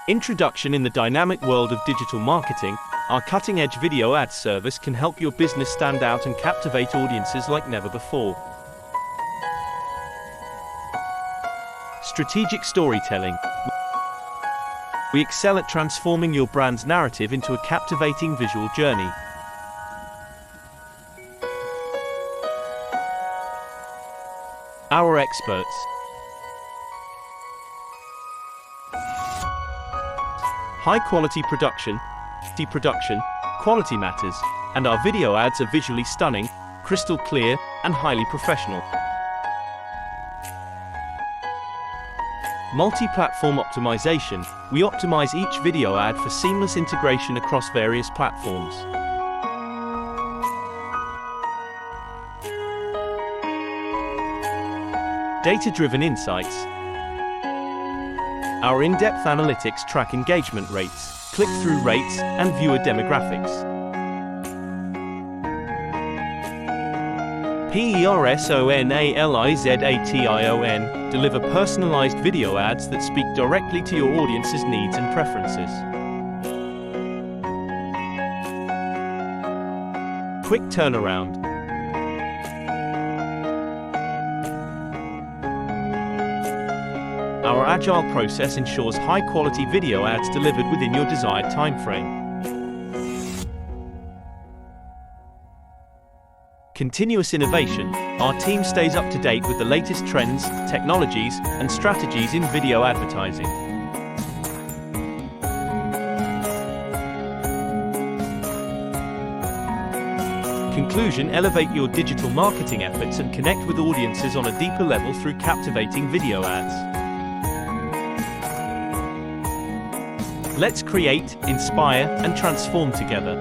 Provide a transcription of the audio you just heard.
Introduction in the dynamic world of digital marketing, our cutting-edge video ads service can help your business stand out and captivate audiences like never before. Strategic storytelling. We excel at transforming your brand's narrative into a captivating visual journey. Our experts. High-quality production, quality matters, and our video ads are visually stunning, crystal clear, and highly professional. Multi-platform optimization. We optimize each video ad for seamless integration across various platforms. Data-driven insights. Our in-depth analytics track engagement rates, click-through rates, and viewer demographics. Personalization deliver personalized video ads that speak directly to your audience's needs and preferences. Quick turnaround. Our agile process ensures high-quality video ads delivered within your desired timeframe. Continuous innovation. Our team stays up to date with the latest trends, technologies, and strategies in video advertising. Conclusion: elevate your digital marketing efforts and connect with audiences on a deeper level through captivating video ads. Let's create, inspire, and transform together.